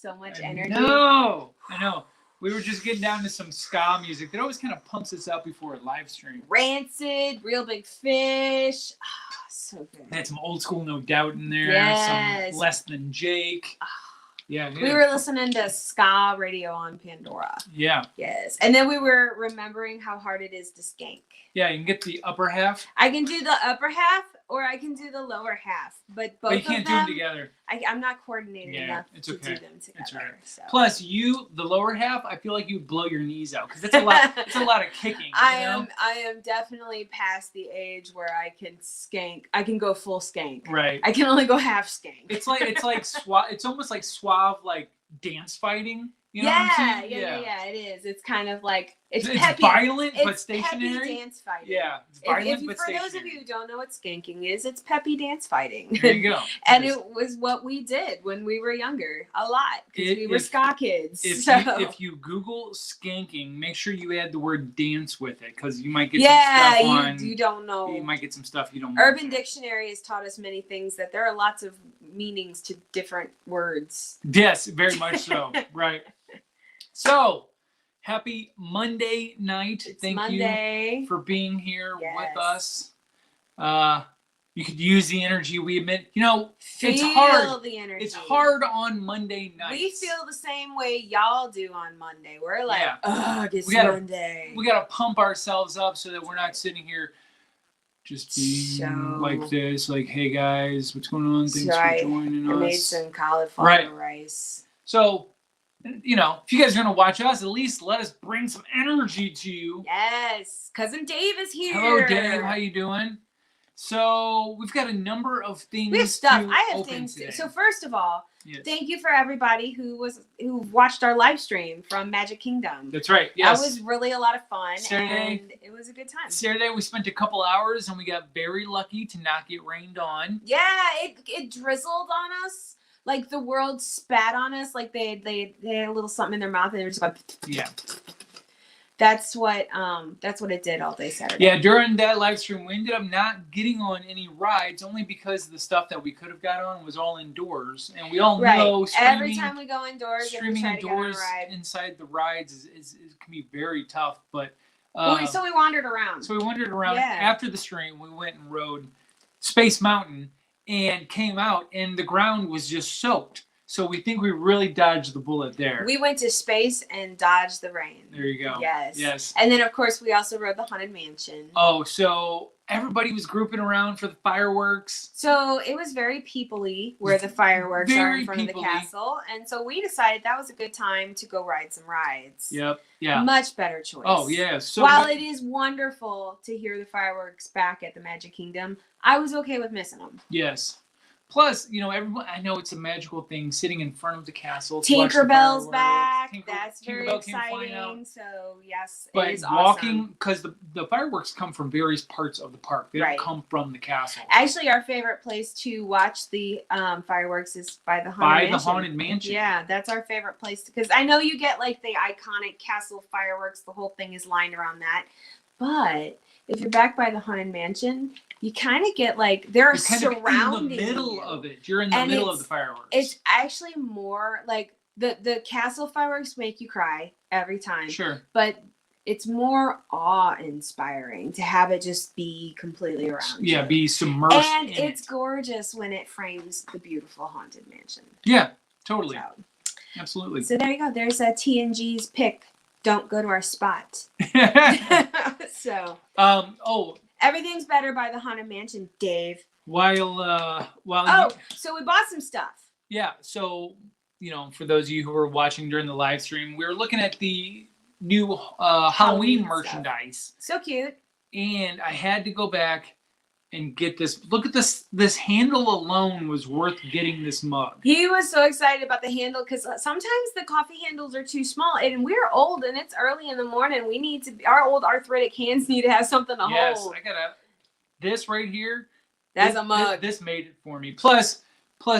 so much energy. I know. We were just getting down to some ska music that always kind of pumps us up before a live stream. Rancid, Real Big Fish. So good. Had some old school No Doubt in there. Yes. Some Less Than Jake. Yeah. We were listening to ska radio on Pandora. Yeah. Yes. And then we were remembering how hard it is to skank. Yeah, you can get the upper half. I can do the upper half or I can do the lower half. But both you can't do them together. I'm not coordinated enough to do them together. It's right. So. Plus, the lower half, I feel like you'd blow your knees out because it's a lot. It's a lot of kicking. I am definitely past the age where I can skank. I can go full skank. Right. I can only go half skank. It's almost like suave, like dance fighting. You know what I'm saying? Yeah, it is. It's kind of like it's violent but stationary. Peppy dance fighting. Yeah, it's violent but stationary. For those of you who don't know what skanking is, it's peppy dance fighting. There you go. And it was what we did when we were younger, a lot, because we were ska kids. If you Google skanking, make sure you add the word dance with it, because you might get some stuff on. You don't know. You might get some stuff you don't. Urban Dictionary has taught us many things, that there are lots of meanings to different words. Yes, very much so. Right. So, happy Monday night. Thank you for being here with us. You could use the energy we emit. You know, it's Feel hard. the energy. It's hard on Monday nights. We feel the same way y'all do on Monday. We're like, ugh, it's Monday. We gotta pump ourselves up so that we're not sitting here just being like this, like, hey guys, what's going on? Thanks for joining us. I made some cauliflower rice. So, you know, if you guys are gonna watch us, at least let us bring some energy to you. Yes, cousin Dave is here. Hello, Dave. How you doing? So we've got a number of things. We have stuff. To I have open things. Today. So first of all, thank you for everybody who watched our live stream from Magic Kingdom. That's right. Yes. That was really a lot of fun, Saturday, and it was a good time. Saturday we spent a couple hours, and we got very lucky to not get rained on. Yeah, it drizzled on us. Like the world spat on us. Like they had a little something in their mouth, and they were just like, yeah. That's what it did all day Saturday. Yeah, during that live stream, we ended up not getting on any rides, only because the stuff that we could have got on was all indoors, and we all know every time we go indoors, streaming indoors inside the rides is can be very tough. But so we wandered around. After the stream. We went and rode Space Mountain and came out, and the ground was just soaked. So we think we really dodged the bullet there. We went to space and dodged the rain. There you go. Yes. And then, of course, we also rode the Haunted Mansion. Oh, so everybody was grouping around for the fireworks. So it was very people-y where the fireworks are in front of the castle. And so we decided that was a good time to go ride some rides. Yep. Yeah. Much better choice. Oh, yeah. So while it is wonderful to hear the fireworks back at the Magic Kingdom, I was okay with missing them. Yes. Plus, you know, everyone. I know it's a magical thing sitting in front of the castle. Tinkerbell's back. That's very exciting. So yes, but it is walking, awesome. Because the fireworks come from various parts of the park. They don't come from the castle. Actually, our favorite place to watch the fireworks is by the Haunted Mansion. Yeah, that's our favorite place because I know you get like the iconic castle fireworks. The whole thing is lined around that, but if you're back by the Haunted Mansion, you kind of get like they're surrounding in the middle of it. You're in the middle of the fireworks. It's actually more like the castle fireworks make you cry every time. Sure. But it's more awe-inspiring to have it just be completely around you. Yeah, be submersed and in it's gorgeous when it frames the beautiful Haunted Mansion. Yeah, totally. So, absolutely. So there you go. There's a TNG's pick. Don't go to our spot. So. Everything's better by the Haunted Mansion, Dave. So we bought some stuff. Yeah. So, you know, for those of you who were watching during the live stream, we were looking at the new Halloween merchandise. So cute. And I had to go back and get this. Look at this. This handle alone was worth getting this mug. He was so excited about the handle because sometimes the coffee handles are too small, and we're old, and it's early in the morning. We need to. Our old arthritic hands need to have something to hold. Yes, I got this right here. That's a mug. This made it for me. Plus,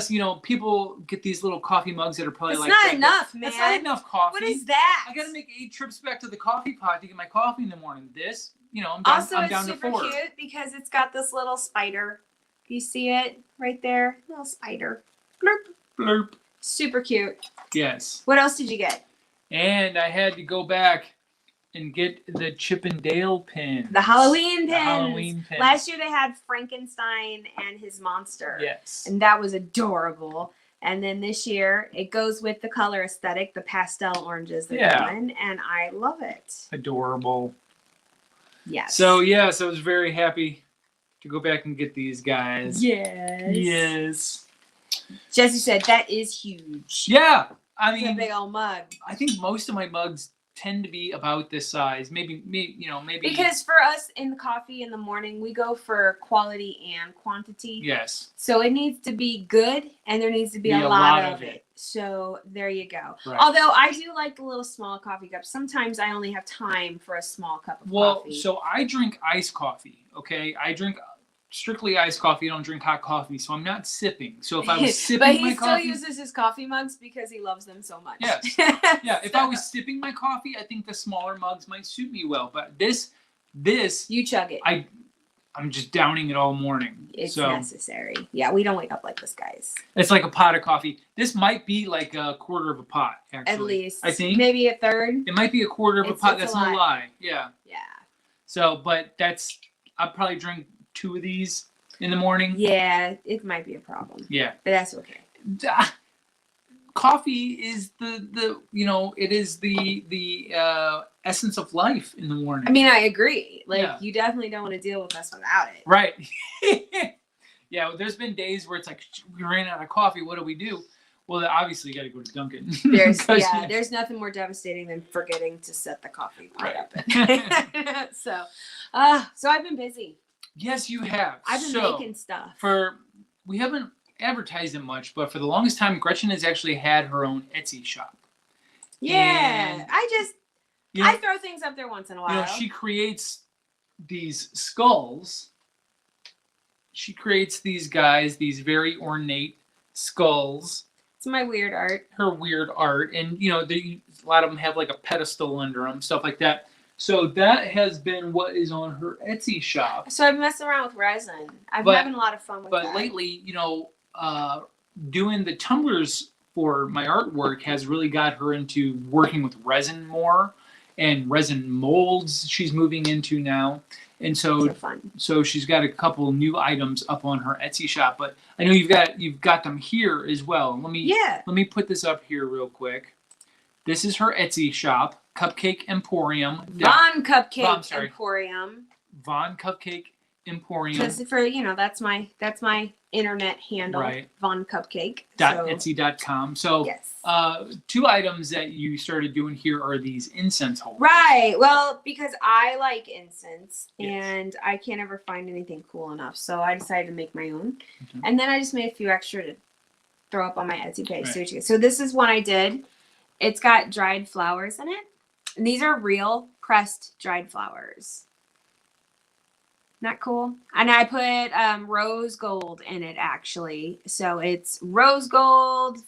you know, people get these little coffee mugs that are probably it's not enough, man. That's not enough coffee. What is that? I got to make 8 trips back to the coffee pot to get my coffee in the morning. This. You know, I'm down to 4. Also, it's super cute because it's got this little spider. You see it right there? Little spider. Blurp. Blurp. Super cute. Yes. What else did you get? And I had to go back and get the Chip and Dale pins. The Halloween pins. Last year they had Frankenstein and his monster. Yes. And that was adorable. And then this year, it goes with the color aesthetic, the pastel oranges they're doing, and I love it. Adorable. Yes. So, yes, I was very happy to go back and get these guys. Yes. Jesse said, that is huge. Yeah. I mean, it's a big old mug. I think most of my mugs tend to be about this size. Maybe. Because for us in the coffee in the morning, we go for quality and quantity. Yes. So it needs to be good, and there needs to be a lot of it. So there you go. Right. Although I do like the little small coffee cups. Sometimes I only have time for a small cup of coffee. Well, so I drink iced coffee. Okay, I drink strictly iced coffee. I don't drink hot coffee, so I'm not sipping. So if I was sipping my coffee, but he still uses his coffee mugs because he loves them so much. Yes. Yeah. If I was sipping my coffee, I think the smaller mugs might suit me well. But this, you chug it. I'm just downing it all morning. It's necessary. Yeah, we don't wake up like this, guys. It's like a pot of coffee. This might be like a quarter of a pot, actually. At least. I think. Maybe a third. It might be a quarter of a pot. That's no lie. Yeah. Yeah. So, but I'll probably drink 2 of these. in the morning. Yeah, it might be a problem. Yeah. But that's okay. Coffee is the it is the essence of life in the morning. I mean, I agree. Like, you definitely don't want to deal with us without it. Right. Yeah, there's been days where it's like, we ran out of coffee. What do we do? Well, obviously, you got to go to Dunkin'. There's nothing more devastating than forgetting to set the coffee pot up. So I've been busy. Yes, you have. I've been making stuff. We haven't advertised it much, but for the longest time, Gretchen has actually had her own Etsy shop. Yeah, and I throw things up there once in a while. She creates these skulls. She creates these guys, these very ornate skulls. It's my weird art. Her weird art. And, a lot of them have like a pedestal under them, stuff like that. So that has been what is on her Etsy shop. So I've messed around with resin. I've been having a lot of fun with that. But lately, doing the tumblers for my artwork has really got her into working with resin more. And resin molds she's moving into now. And so she's got a couple new items up on her Etsy shop, but I know you've got them here as well. Let me put this up here real quick. This is her Etsy shop, Cupcake Emporium. Von Cupcake Emporium. Von Cupcake Emporium. Because that's my internet handle, right? Von Cupcake. Etsy.com. So yes. 2 items that you started doing here are these incense holders. Right. Well, because I like incense and I can't ever find anything cool enough, so I decided to make my own. Okay. And then I just made a few extra to throw up on my Etsy page. Right. So this is one I did. It's got dried flowers in it, and these are real pressed dried flowers. Not cool. And I put rose gold in it, actually. So it's rose gold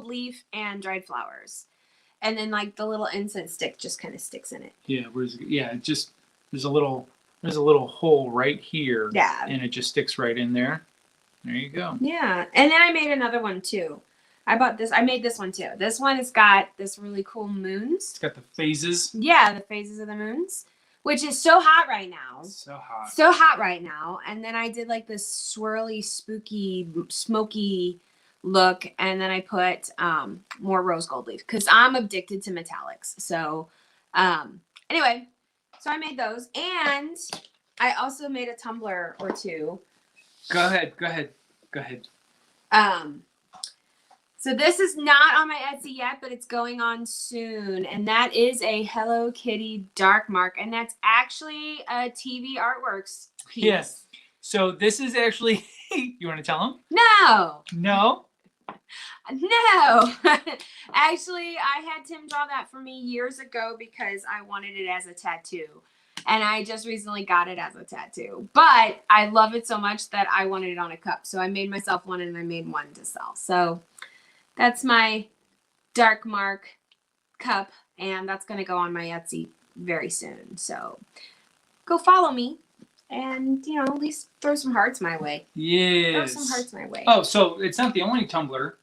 leaf and dried flowers, and then like the little incense stick just kind of sticks in it. Yeah, it just there's a little hole right here. Yeah, and it just sticks right in there. There you go. Yeah, and then I made another one too. I made this one too. This one has got this really cool moons. It's got the phases. Yeah, the phases of the moons. Which is so hot right now. So hot. So hot right now. And then I did like this swirly, spooky, smoky look. And then I put more rose gold leaf because I'm addicted to metallics. So anyway, so I made those. And I also made a tumbler or 2. Go ahead. So this is not on my Etsy yet, but it's going on soon. And that is a Hello Kitty dark mark. And that's actually a TV Artworks piece. Yes. So this is actually, you want to tell them? No. No? No. Actually, I had Tim draw that for me years ago because I wanted it as a tattoo. And I just recently got it as a tattoo. But I love it so much that I wanted it on a cup. So I made myself one and I made one to sell. So that's my dark mark cup, and that's going to go on my Etsy very soon. So go follow me and, at least throw some hearts my way. Yes. Throw some hearts my way. Oh, so it's not the only tumbler.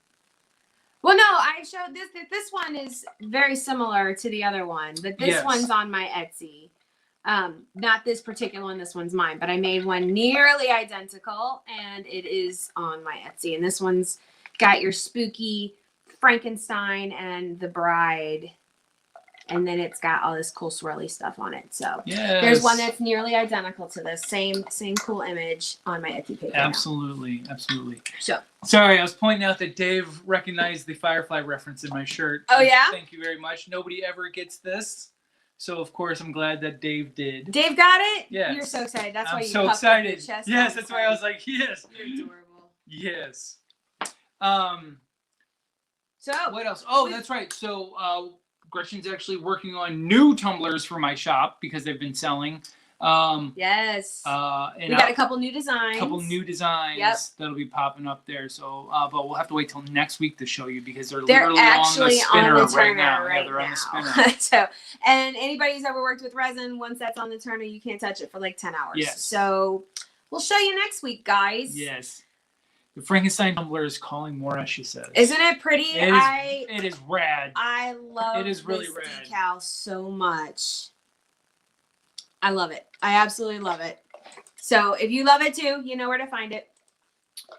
Well, no, I showed this. This one is very similar to the other one, but this one's on my Etsy. Not this particular one. This one's mine, but I made one nearly identical, and it is on my Etsy. And this one's got your spooky Frankenstein and the bride, and then it's got all this cool swirly stuff on it. So there's one that's nearly identical to this same cool image on my Etsy page. Absolutely. So sorry, I was pointing out that Dave recognized the Firefly reference in my shirt. Oh yeah, thank you very much. Nobody ever gets this, so of course I'm glad that Dave did. Dave got it. Yeah, you're so excited. That's why you so excited. Your chest. Yes, that's why I was like, yes. You're adorable. Yes. So what else? Oh, that's right. So Gretchen's actually working on new tumblers for my shop because they've been selling. Yes. And we got a couple new designs. Yep. That'll be popping up there. So, but we'll have to wait till next week to show you because they're literally actually on the spinner right now. Right they're now. On the spinner. So, and anybody who's ever worked with resin, once that's on the turner, you can't touch it for like 10 hours. Yes. So we'll show you next week, guys. Yes. The Frankenstein tumbler is calling more, she says. Isn't it pretty? It is rad. I love this rad. Decal so much. I love it. I absolutely love it. So if you love it too, you know where to find it. Okay.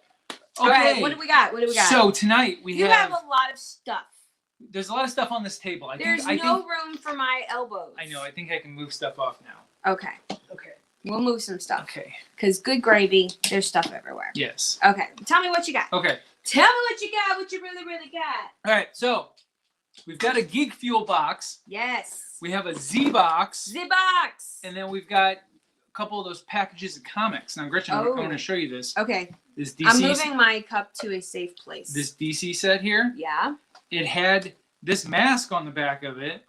All right, what do we got? So tonight you have a lot of stuff. There's a lot of stuff on this table. There's no room for my elbows. I know. I think I can move stuff off now. Okay. Okay. We'll move some stuff. Okay. Because good gravy, there's stuff everywhere. Yes. Okay. Tell me what you got. Okay. Tell me what you got, what you really, really got. All right. So we've got a Geek Fuel box. Yes. We have a Z-Box. Z-Box. And then we've got a couple of those packages of comics. Now, Gretchen, I'm going to show you this. Okay. This DC, I'm moving my cup to a safe place. This DC set here. Yeah. It had this mask on the back of it.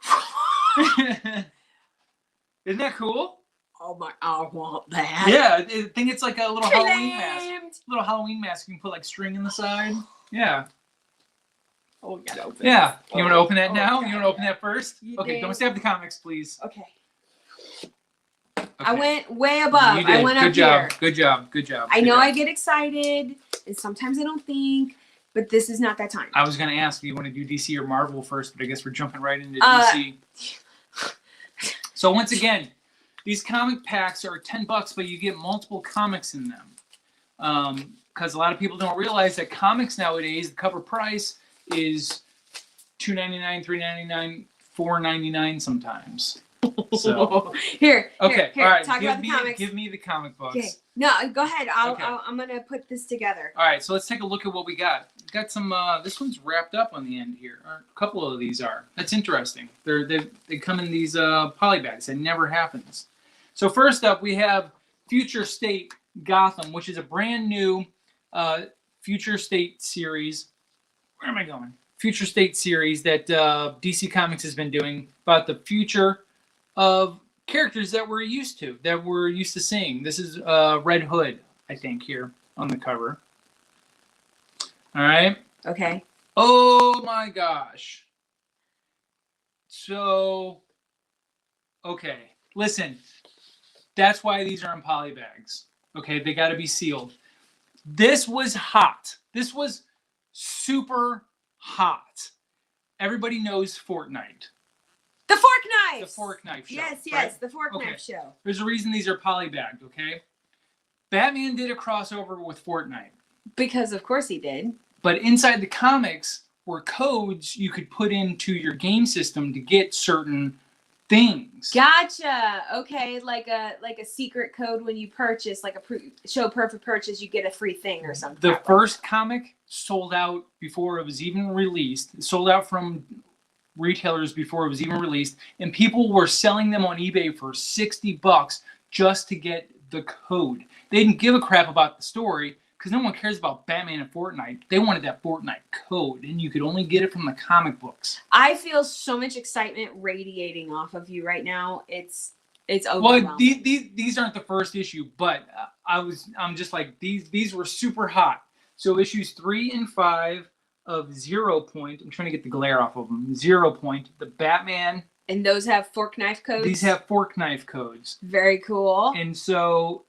Isn't that cool? Oh my! I want that. Yeah, I think it's like a little Halloween mask. Little Halloween mask. You can put like string in the side. Yeah. Oh, you gotta open. Yeah. You want to open that now? Okay. You want to open that first? Okay. Don't stab the comics, please. Okay. Okay. I went way above. You did. I went Good up job. here. Good job. Good job. I know I get excited, and sometimes I don't think, but this is not that time. I was going to ask, do you want to do DC or Marvel first? But I guess we're jumping right into DC. So once again, these comic packs are $10, but you get multiple comics in them. Because a lot of people don't realize that comics nowadays, the cover price is $2.99, $3.99, $4.99 sometimes. So here. Okay. Here, all right. talk about the comics. Give me the comic books. Okay. No, go ahead. Okay. I'm gonna put this together. All right. So let's take a look at what we got. We got some. This one's wrapped up on the end here. Or a couple of these are. That's interesting. They come in these poly bags. That never happens. So first up, we have Future State Gotham, which is a brand new Future State series. Where am I going? Future State series that DC Comics has been doing about the future of characters that we're used to seeing. This is Red Hood, I think, here on the cover. All right. Okay. Oh my gosh. So, okay, listen. That's why these are in poly bags. Okay, they got to be sealed. This was hot. This was super hot. Everybody knows Fortnite. The Fork Knife. The Fork Knife show. Yes, right? the Fork Knife show. There's a reason these are poly bagged, okay? Batman did a crossover with Fortnite. Because of course he did. But inside the comics were codes you could put into your game system to get certain things. Gotcha. Okay, like a secret code when you purchase, like a show perfect purchase, you get a free thing or something. The first comic sold out before it was even released. It sold out from retailers before it was even released, and people were selling them on eBay for $60 just to get the code. They didn't give a crap about the story because no one cares about Batman and Fortnite. They wanted that Fortnite code, and you could only get it from the comic books. I feel so much excitement radiating off of you right now. It's overwhelming. Well, these aren't the first issue, but I'm just like these were super hot. So issues 3 and 5 of 0 Point. I'm trying to get the glare off of them. 0 Point, the Batman. And those have fork knife codes? These have fork knife codes. Very cool. And so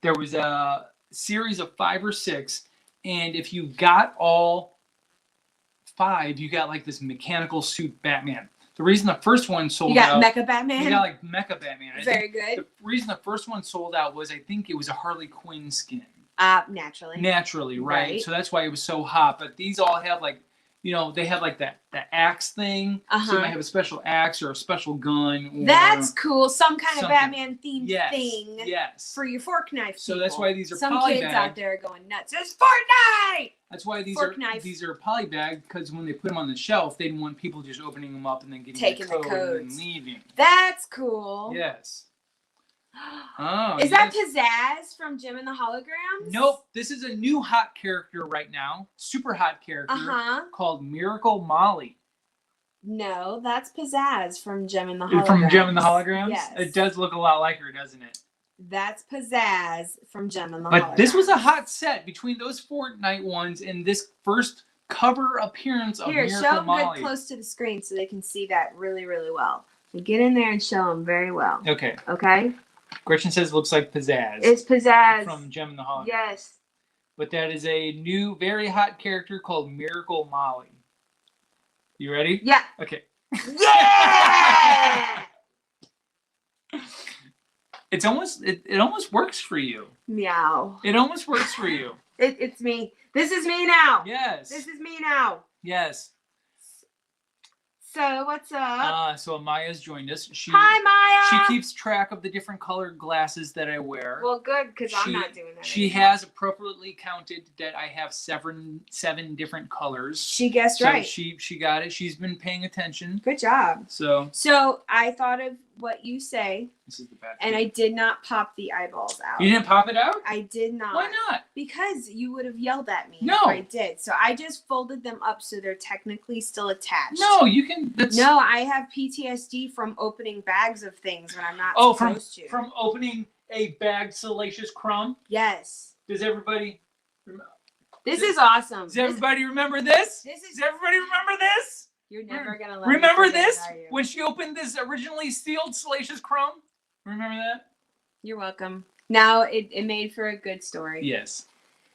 there was a series of 5 or 6, and if you got all 5, you got like this mechanical suit Batman. The reason the first one sold out... You got Mecha Batman? You got like Mecha Batman. Very good. The reason the first one sold out was I think it was a Harley Quinn skin. Naturally. Naturally, right? So that's why it was so hot. But these all have like, they have like the axe thing. So you might have a special axe or a special gun. Or that's cool. Some kind of Batman themed thing. Yes. For your fork knife. So that's why these are some poly kids bagged. Out there going nuts. It's Fortnite. That's why these are poly bagged, because when they put them on the shelf, they didn't want people just opening them up and then taking the code and then leaving. That's cool. Yes. Oh, is that Pizzazz from Jim and the Holograms? Nope. This is a new hot character right now. Super hot character called Miracle Molly. No, that's Pizzazz from Jim and the Holograms. From Jim and the Holograms? Yes. It does look a lot like her, doesn't it? That's Pizzazz from Jim and the Holograms. But this was a hot set between those Fortnite ones and this first cover appearance of Miracle Molly. Here, show them right close to the screen so they can see that really, really well. So get in there and show them very well. Okay. Okay? Gretchen says it looks like Pizzazz. It's Pizzazz. From Gem and the Holograms. Yes. But that is a new, very hot character called Miracle Molly. You ready? Yeah. Okay. Yeah! It almost works for you. Meow. It almost works for you. It's me. This is me now. Yes. This is me now. Yes. So what's up? So Maya's joined us. Hi, Maya. She keeps track of the different colored glasses that I wear. Well, good, because I'm not doing that. She has appropriately counted that I have seven different colors. She guessed right. She got it. She's been paying attention. Good job. So I thought of what you say. This is the bad and I did not pop the eyeballs out. You didn't pop it out? I did not. Why not? Because you would have yelled at me No. if I did. So I just folded them up so they're technically still attached. No, you can. No, I have PTSD from opening bags of things when I'm not supposed to. From opening a bagged salacious crumb? Yes. Does everybody... This is awesome. Does everybody remember this? Does everybody remember this? You're never going to let Remember me forget this? it, are you? When she opened this originally sealed salacious crumb? Remember that? You're welcome. Now it made for a good story. Yes.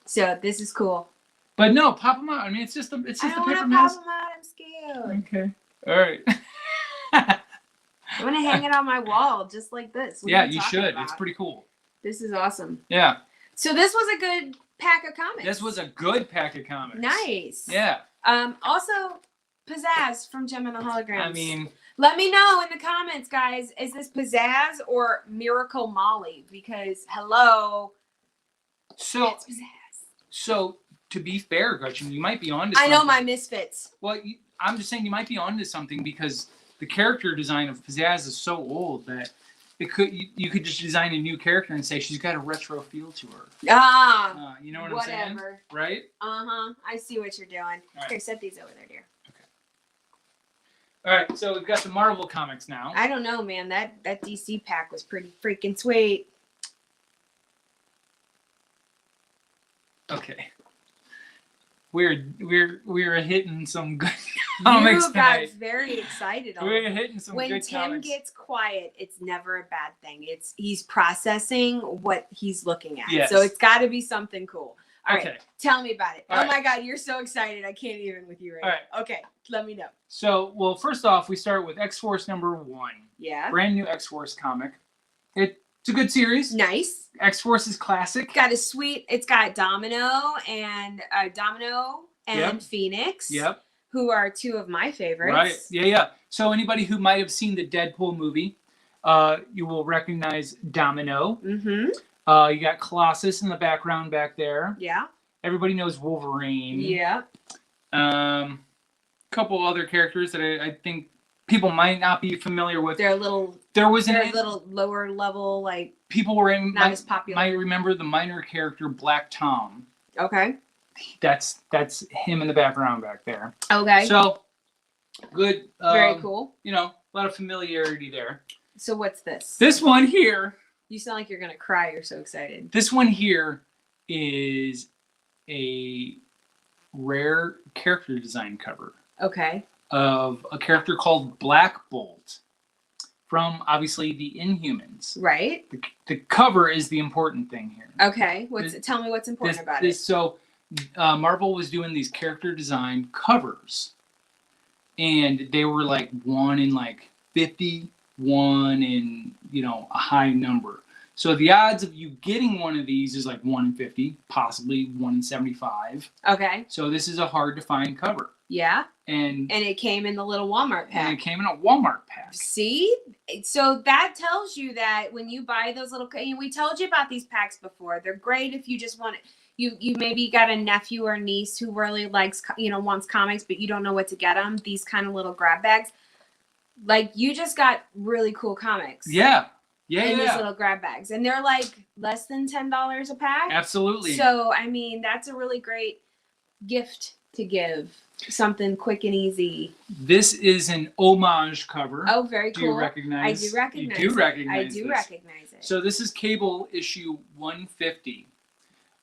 So this is cool. But no, pop them out. I mean, it's just a paper mask. I don't want to pop them out. I'm scared. Okay. All right. I'm going to hang it on my wall just like this. Yeah, you should. It's pretty cool. This is awesome. Yeah. So this was a good pack of comics. This was a good pack of comics. Nice. Yeah. Also, Pizzazz from Gem and the Holograms. I mean... Let me know in the comments, guys. Is this Pizzazz or Miracle Molly? Because, hello. So, it's Pizzazz. So, to be fair, Gretchen, you might be onto something. I know my misfits. Well, I'm just saying you might be onto something because the character design of Pizzazz is so old that you could just design a new character and say she's got a retro feel to her. You know what I'm saying? Whatever. Right? Uh-huh. I see what you're doing. Right. Here, set these over there, dear. All right, so we've got the Marvel comics now. I don't know, man. That DC pack was pretty freaking sweet. Okay. We're hitting some good comics You tonight. got very excited. We're hitting some good comics. When Tim gets quiet, it's never a bad thing. He's processing what he's looking at. Yes. So it's got to be something cool. All right, Okay. tell me about it. All right. My God, you're so excited. I can't even with you right All now. right. Okay, let me know. So, well, first off, we start with X-Force #1. Yeah. Brand new X-Force comic. It's a good series. Nice. X-Force is classic. It's got Domino and Yep. Phoenix. Yep. Who are two of my favorites. Right. Yeah. So anybody who might have seen the Deadpool movie, you will recognize Domino. Mm-hmm. You got Colossus in the background back there. Yeah. Everybody knows Wolverine. Yeah. Couple other characters that I think people might not be familiar with. They're a little lower level, like people were as popular. Might remember the minor character Black Tom. Okay. That's him in the background back there. Okay. So good. Very cool. You know, a lot of familiarity there. So what's this? This one here. You sound like you're gonna cry. You're so excited. This one here is a rare character design cover. Okay. Of a character called Black Bolt from obviously the Inhumans. Right. The cover is the important thing here. Okay. Tell me what's important about it. So Marvel was doing these character design covers, and they were like 1 in like 50, 1 in a high number. So the odds of you getting one of these is like 1 in 50, possibly 1 in 75. Okay. So this is a hard to find cover. Yeah. And it came in the little Walmart pack. And it came in a Walmart pack. See? So that tells you that when you buy those little, we told you about these packs before. They're great if you just want it. You maybe got a nephew or niece who really likes, wants comics, but you don't know what to get them. These kind of little grab bags. Like, you just got really cool comics. Yeah. In these little grab bags. And they're like less than $10 a pack. Absolutely. So, I mean, that's a really great gift to give. Something quick and easy. This is an homage cover. Oh, very cool. Do you recognize? I do recognize. You do recognize. I do recognize it. So this is Cable issue 150,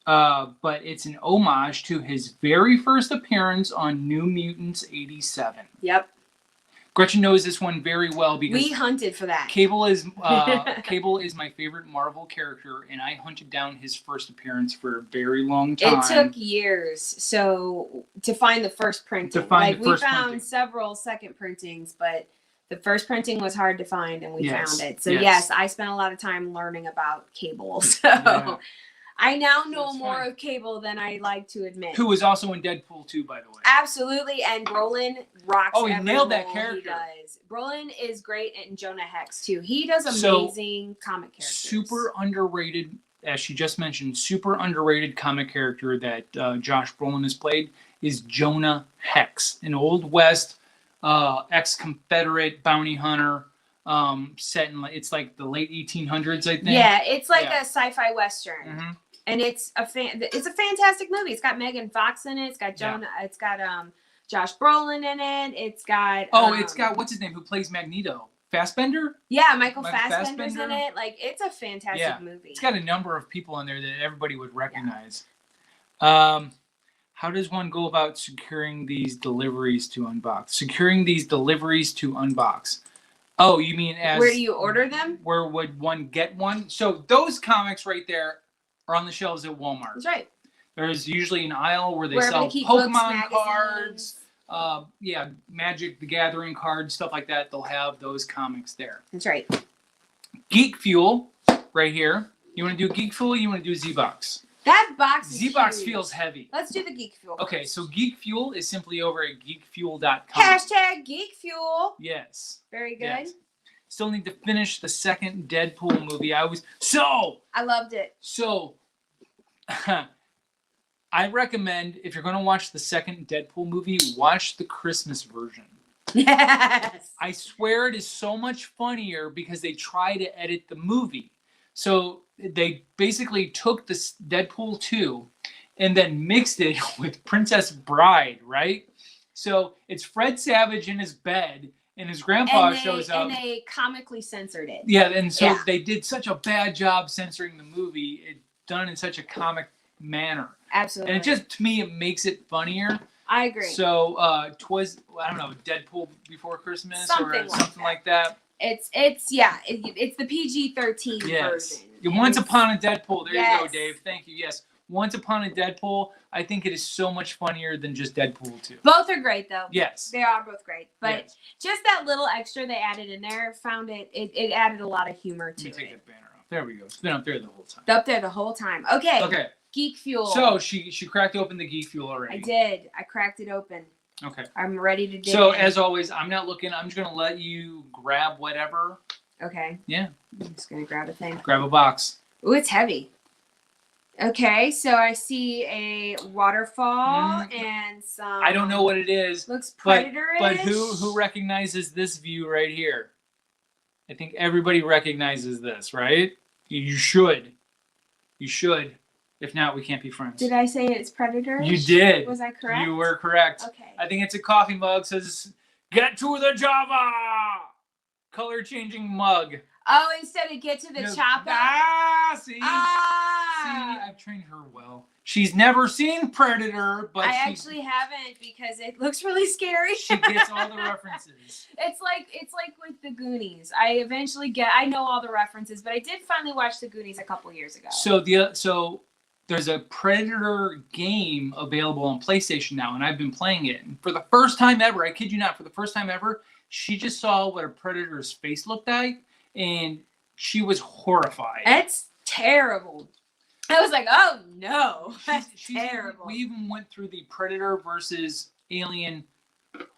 but it's an homage to his very first appearance on New Mutants 87. Yep. Gretchen knows this one very well because we hunted for that. Cable is my favorite Marvel character, and I hunted down his first appearance for a very long time. It took years to find the first printing. We found several second printings, but The first printing was hard to find, and we Yes. found it. So yes, I spent a lot of time learning about Cable. So I now know more of Cable than I like to admit. Who was also in Deadpool 2, by the way. Absolutely, and Brolin rocks. Oh, he nailed that character. He does. Brolin is great, and Jonah Hex too. He does amazing comic characters. Super underrated, as she just mentioned, super underrated comic character that Josh Brolin has played is Jonah Hex, an Old West ex-Confederate bounty hunter. Set in it's like the late 1800s, I think. Yeah, it's like a sci-fi western. And it's a fantastic movie. It's got Megan Fox in it. It's got Jonah. It's got Josh Brolin in it. It's got it's got what's his name who plays Magneto? Fassbender? Yeah, Michael Fassbender's in it. Like it's a fantastic movie. It's got a number of people in there that everybody would recognize. How does one go about securing these deliveries to unbox? Securing these deliveries to unbox. Oh, you mean as where do you order them? Where would one get one? So those comics right there are on the shelves at Walmart. That's right. There's usually an aisle where they sell Pokemon cards, Magic the Gathering cards, stuff like that. They'll have those comics there. That's right. Geek Fuel, right here. You want to do Geek Fuel or you want to do Z-Box? That box is Z-Box huge. feels heavy. Let's do the Geek Fuel. Okay, so Geek Fuel is simply over at geekfuel.com. Hashtag Geek Fuel. Yes. Very good. Yes. Still need to finish the second Deadpool movie. I loved it. So, I recommend if you're going to watch the second Deadpool movie, watch the Christmas version. Yes. I swear it is so much funnier because they try to edit the movie. So they basically took this Deadpool 2 and then mixed it with Princess Bride, right? So it's Fred Savage in his bed and his grandpa shows up. And they comically censored it. Yeah, and so they did such a bad job censoring the movie. It done in such a comic manner. Absolutely. And it just, to me, it makes it funnier. I agree. So, twas, I don't know, Deadpool Before Christmas or something like that. It's the PG-13 version. Once Upon a Deadpool. There you go, Dave. Thank you. Yes. Once Upon a Deadpool, I think it is so much funnier than just Deadpool 2. Both are great, though. Yes. They are both great. But just that little extra they added in there, it added a lot of humor to it. Let me take that banner off. There we go. It's been up there the whole time. Up there the whole time. Okay. Okay. Geek Fuel. So she cracked open the Geek Fuel already. I did. I cracked it open. Okay. I'm ready to do So as always, I'm not looking. I'm just going to let you grab whatever. Okay. Yeah. I'm just going to grab a thing. Grab a box. Ooh, it's heavy. Okay, so I see a waterfall and some... I don't know what it is. Looks predator-ish. But who recognizes this view right here? I think everybody recognizes this, right? You should. You should. If not, we can't be friends. Did I say it's predator? You did. Was I correct? You were correct. Okay. I think it's a coffee mug. Says, "Get to the Java." Color changing mug. Oh, instead of get to the chopper. See? Ah. See, I've trained her well. She's never seen Predator, but I actually haven't because it looks really scary. She gets all the references. It's like with the Goonies. I know all the references, but I did finally watch the Goonies a couple years ago. So there's a Predator game available on PlayStation now, and I've been playing it. And for the first time ever, I kid you not, for the first time ever, she just saw what a Predator's face looked like, and she was horrified. That's terrible. I was like, oh no, that's terrible. We even went through the Predator versus Alien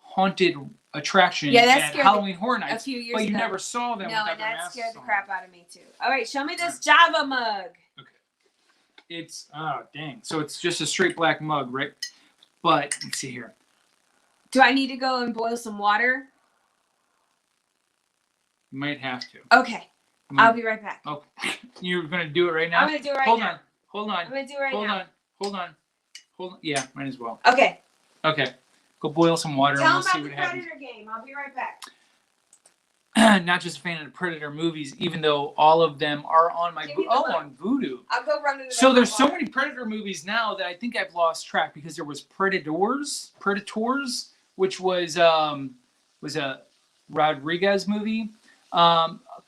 haunted attraction at Halloween Horror Nights. A few years ago. But you never saw them. No, and that scared the crap out of me too. All right, show me this Java mug. Okay. It's, oh dang. So it's just a straight black mug, right? But, let's see here. Do I need to go and boil some water? You might have to. Okay. I'll be right back. Oh, you're going to do it right now? I'm going to do it right now. Hold on. I'm going to do it right now. Hold on. Yeah, might as well. Okay. Okay. Go boil some water and we'll see what happens. Tell them about the Predator game. I'll be right back. Not just a fan of the Predator movies, even though all of them are on my on Vudu. I'll go run into the So there's so many Predator movies now that I think I've lost track because there was Predators, which was a Rodriguez movie.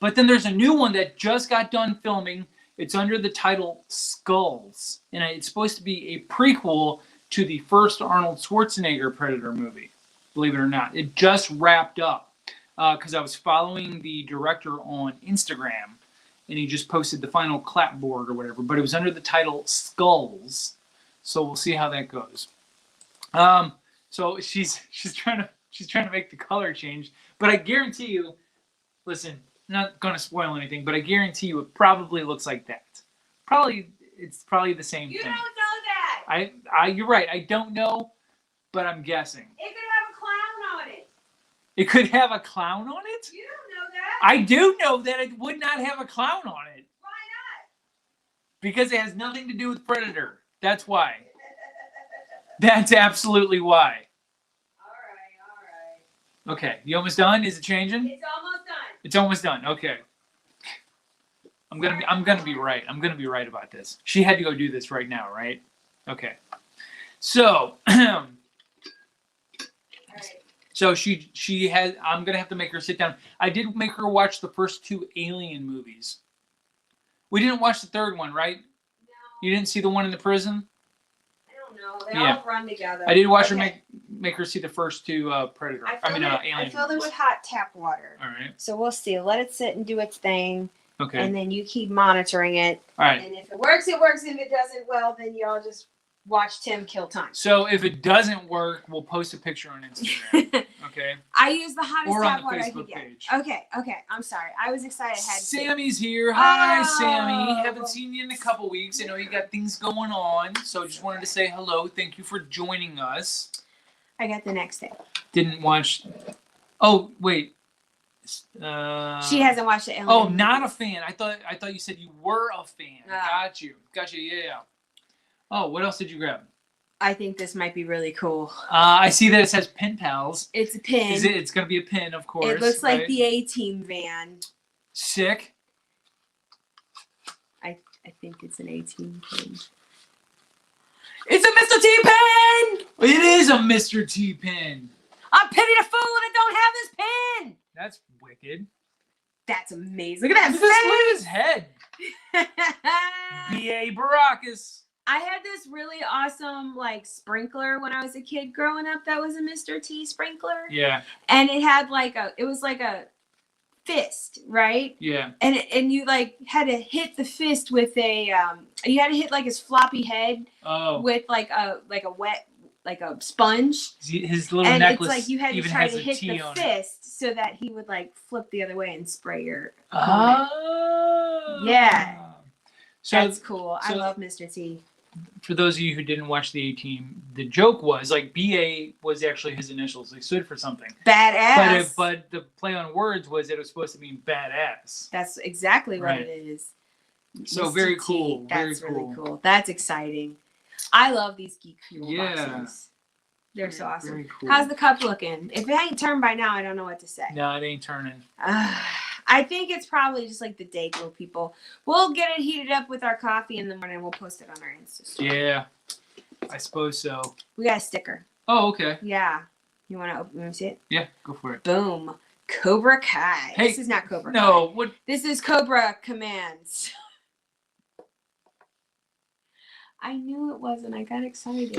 But then there's a new one that just got done filming. It's under the title Skulls, and it's supposed to be a prequel to the first Arnold Schwarzenegger Predator movie. Believe it or not, it just wrapped up. because I was following the director on Instagram, and he just posted the final clapboard or whatever, but it was under the title Skulls. So we'll see how that goes. So she's trying to make the color change, but I guarantee you, listen, not going to spoil anything, but I guarantee you it probably looks like that. It's probably the same You thing. don't know that. You're right. I don't know, but I'm guessing. It could have a clown on it. It could have a clown on it? You don't know that. I do know that it would not have a clown on it. Why not? Because it has nothing to do with Predator. That's why. That's absolutely why. All right. Okay, you almost done? Is it changing? It's almost done. It's almost done. Okay. I'm gonna be right. I'm gonna be right about this. She had to go do this right now, right? Okay. So All right. so she has. I'm gonna have to make her sit down. I did make her watch the first 2 Alien movies. We didn't watch the third one, right? No. You didn't see the one in the prison? I don't know. They all run together. I did watch her make her see the first 2 Predator. Alien I filled it movies. with hot tap water. All right. So we'll see. Let it sit and do its thing. Okay. And then you keep monitoring it. All right. And if it works, it works. If it doesn't, well, then y'all just watch Tim kill time. So if it doesn't work, we'll post a picture on Instagram. Okay. I use the hottest Or on tap the water I Facebook could get. page. Okay. I'm sorry. I was excited. I had to. Sammy's here. Hi, Oh. Sammy. Haven't seen you in a couple weeks. I know you got things going on, so just wanted to say hello. Thank you for joining us. I got the next day. Didn't watch. Oh wait. She hasn't watched the Alien. Oh, not a fan. I thought you said you were a fan. Oh. Got you. Yeah. Oh, what else did you grab? I think this might be really cool. I see that it says Pen Pals. It's a pin. It's going to be a pin, of course. It looks like right? the A-Team van. Sick. I think it's an A-Team pin. It's a Mr. T pin! It is a Mr. T pin. I pity the fool that don't have this pin! That's wicked. That's amazing. Look at Look at his that head. face! B.A. Baracus. I had this really awesome like sprinkler when I was a kid growing up that was a Mr. T sprinkler. Yeah. And it had it was like a fist, right? Yeah. And you like had to hit the fist with you had to hit like his floppy head with like a wet like a sponge. His little and necklace it's like you had to even try has to a hit T the on it. fist so that he would like flip the other way and spray your Oh. Yeah. So that's cool. I so- love Mr. T. for those of you who didn't watch the A-Team, the joke was like B.A. was actually his initials. They stood for something. Badass. But the play on words was it was supposed to mean badass. That's exactly what Right. it is. So Mr. very T, cool. That's very really cool. That's exciting. I love these Geek Fuel boxes. They're so awesome. Very cool. How's the cup looking? If it ain't turned by now, I don't know what to say. No, it ain't turning. I think it's probably just like the day glow people. We'll get it heated up with our coffee in the morning. We'll post it on our Insta story. Yeah, I suppose so. We got a sticker. Oh, okay. Yeah. You want to open and see it? Yeah, go for it. Boom. Cobra Kai. Hey, this is not Cobra Kai. No, what? This is Cobra Commands. I knew it wasn't. I got excited.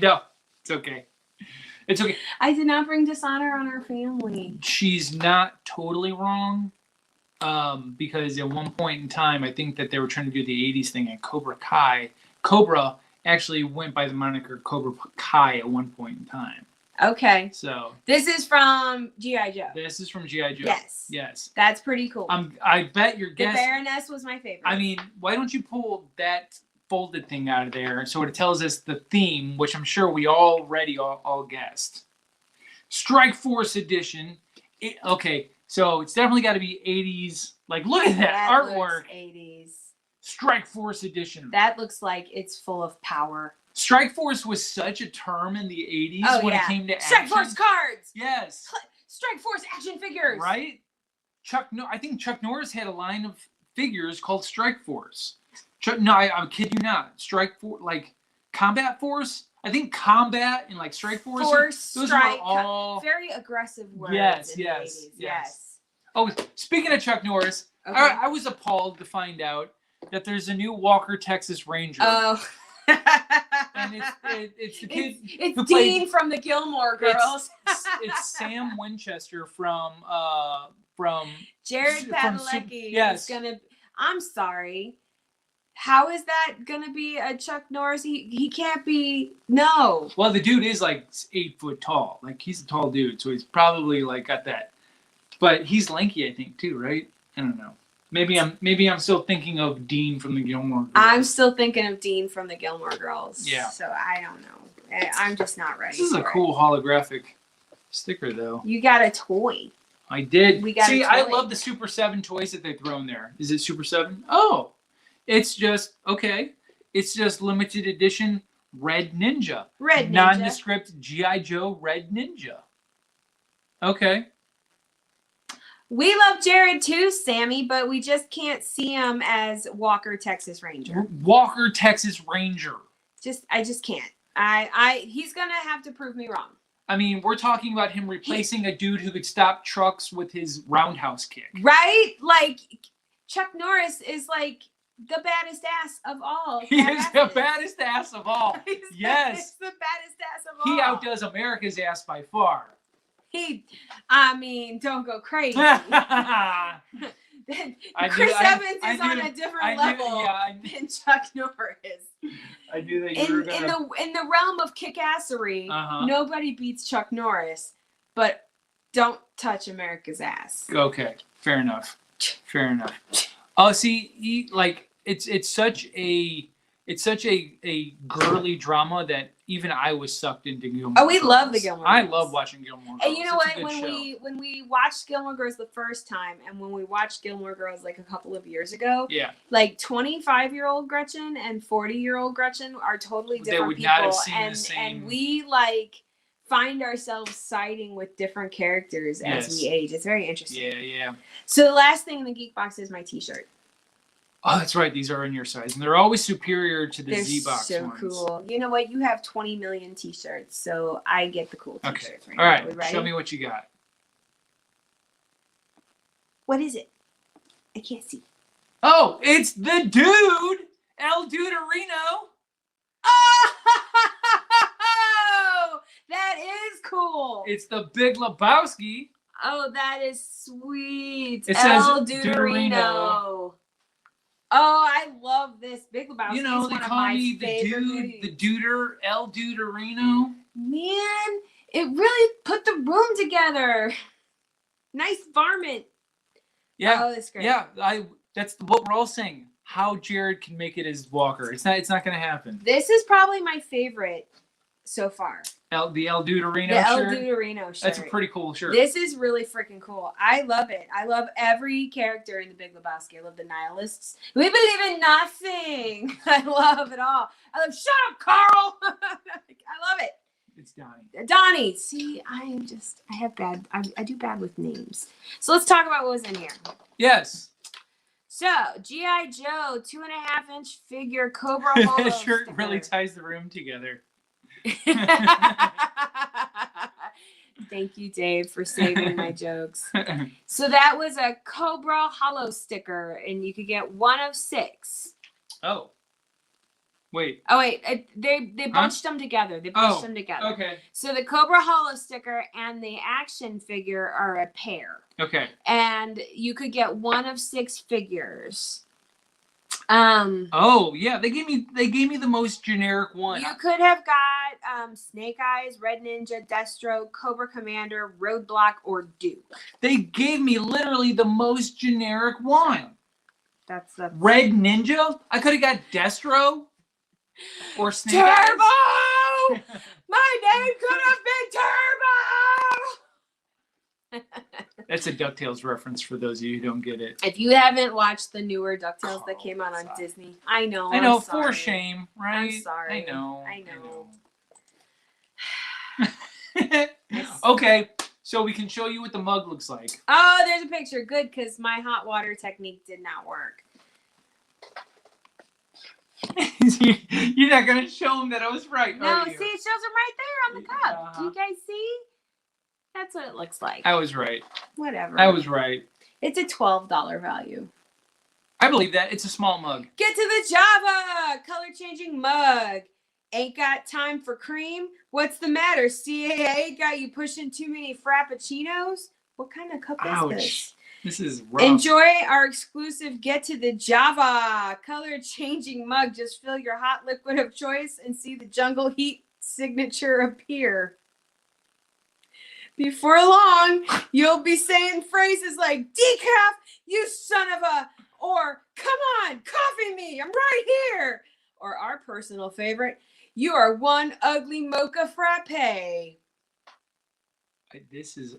No, it's okay. It's okay. I did not bring dishonor on our family. She's not totally wrong. Because at one point in time, I think that they were trying to do the 80s thing, and Cobra Kai. Cobra actually went by the moniker Cobra Kai at one point in time. Okay. So this is from G.I. Joe. this is from G.I. Joe. Yes. Yes. That's pretty cool. I bet your the guess. Baroness was my favorite. I mean, why don't you pull that folded thing out of there so it tells us the theme, which I'm sure we already all guessed. Strike Force Edition. Okay, so it's definitely got to be 80s. Like, look at that artwork. 80s. Strike Force Edition. That looks like it's full of power. Strike Force was such a term in the 80s when it came to action. Strike Force cards. Yes. Strike Force action figures. Right? I think Chuck Norris had a line of figures called Strike Force. I kid you not. Strike Force, like Combat Force. I think Combat and like Strike Force. Those Strike. were all very aggressive words. Yes, in the yes, 80s. yes. Oh, speaking of Chuck Norris, Okay. I was appalled to find out that there's a new Walker Texas Ranger. Oh. And and it's the kid. It's Dean from the Gilmore Girls. It's Sam Winchester from Jared Padalecki. Yes. Is gonna. I'm sorry. How is that gonna be a Chuck Norris? He can't be. No. Well, the dude is like 8 foot tall. Like he's a tall dude, so he's probably like got that. But he's lanky, I think, too, right? I don't know. Maybe I'm still thinking of Dean from the Gilmore Girls. I'm still thinking of Dean from the Gilmore Girls. Yeah. So I don't know. I'm just not ready. This is a cool holographic sticker, though. You got a toy. I did. We got See, a toy. I love the Super 7 toys that they've thrown there. Is it Super 7? Oh, it's just okay. It's just limited edition Red Ninja. Red Ninja. Nondescript G.I. Joe Red Ninja. Okay. We love Jared too, Sammy, but we just can't see him as Walker, Texas Ranger. Walker, Texas Ranger. I just can't. He's gonna have to prove me wrong. I mean, we're talking about him replacing a dude who could stop trucks with his roundhouse kick. Right? Like, Chuck Norris is like the baddest ass of all. He is the baddest ass of all. Yes. He's the baddest ass of all. He outdoes America's ass by far. Don't go crazy. Chris Evans is on a different level than Chuck Norris. I knew that you were gonna... In the realm of kick-assery, nobody beats Chuck Norris, but don't touch America's ass. Okay, fair enough. Fair enough. Oh, see, it's such a girly drama that even I was sucked into Gilmore Girls. Oh, we love the Gilmore Girls. I love watching Gilmore Girls. And you know what? When we watched Gilmore Girls the first time, and when we watched Gilmore Girls like a couple of years ago, like 25-year-old Gretchen and 40-year-old Gretchen are totally different they would people. Not have seen the same... And we like find ourselves siding with different characters as we age. It's very interesting. Yeah. So the last thing in the Geek box is my T-shirt. Oh, that's right. These are in your size, and they're always superior to the Z-Box so ones. Cool. You know what? You have 20 million T-shirts, so I get the cool T-shirts. Okay. All right. Show me what you got. What is it? I can't see. Oh, it's the dude, El Duderino. Oh, that is cool. It's the Big Lebowski. Oh, that is sweet. It says El Duderino. Oh, I love this. Big Lebowski. You know, they call me the Duder, El Duderino. Man, it really put the room together. Nice varmint. Yeah. Oh, that's great. Yeah, that's what we're all saying. How Jared can make it as Walker. It's not going to happen. This is probably my favorite so far. The El Duderino shirt? El Duderino shirt. That's a pretty cool shirt. This is really freaking cool. I love it. I love every character in the Big Lebowski. I love the nihilists. We believe in nothing. I love it all. I love, shut up, Carl. I love it. It's Donnie. Donnie. See, I do bad with names. So let's talk about what was in here. Yes. So, G.I. Joe 2.5-inch figure Cobra Holo That shirt sticker. really ties the room together. Thank you, Dave, for saving my jokes. So that was a Cobra Holo sticker, and you could get one of 6. Oh. Wait. Oh, wait. They bunched them together. They bunched them together. Okay. So the Cobra Holo sticker and the action figure are a pair. Okay. And you could get one of 6 figures. Oh, yeah. They gave me the most generic one. You could have got Snake Eyes, Red Ninja, Destro, Cobra Commander, Roadblock, or Duke. They gave me literally the most generic one. That's the Red Ninja? I could have got Destro. Or Snake Turbo! Eyes. My name could have been Turbo! That's a DuckTales reference for those of you who don't get it. If you haven't watched the newer DuckTales that came out on Disney, I know. I know, for shame, right? I'm sorry. I know. I know. Okay, so we can show you what the mug looks like. Oh, there's a picture. Good, because my hot water technique did not work. You're not going to show them that I was right, no, are you? see, it shows them right there on the cup. Do you guys see? That's what it looks like. I was right. Whatever. I was right. It's a $12 value. I believe that. It's a small mug. Get to the Java color changing mug. Ain't got time for cream? What's the matter? CAA got you pushing too many frappuccinos? What kind of cup is this? This is rough. Enjoy our exclusive Get to the Java color changing mug. Just fill your hot liquid of choice and see the jungle heat signature appear. Before long, you'll be saying phrases like decaf, you son of a, or come on, coffee me, I'm right here. Or our personal favorite, you are one ugly mocha frappe. This is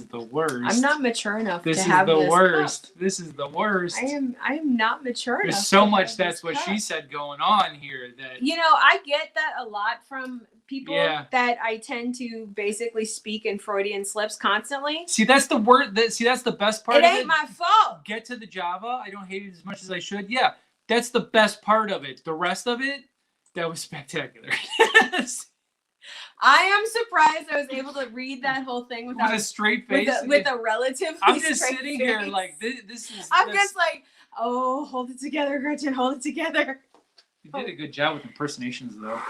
the worst. I'm not mature enough to have this. This is the worst. This is the worst. I am not mature enough. There's so much that's what she said going on here that I get that a lot from people that I tend to basically speak in Freudian slips constantly. See, that's the word that's the best part of it. It ain't my fault. Get to the Java. I don't hate it as much as I should. Yeah. That's the best part of it. The rest of it, that was spectacular. I am surprised I was able to read that whole thing with a straight face. With a relatively I'm just straight sitting face. here like, this is... I'm just like, oh, hold it together, Gretchen, hold it together. You did a good job with impersonations, though.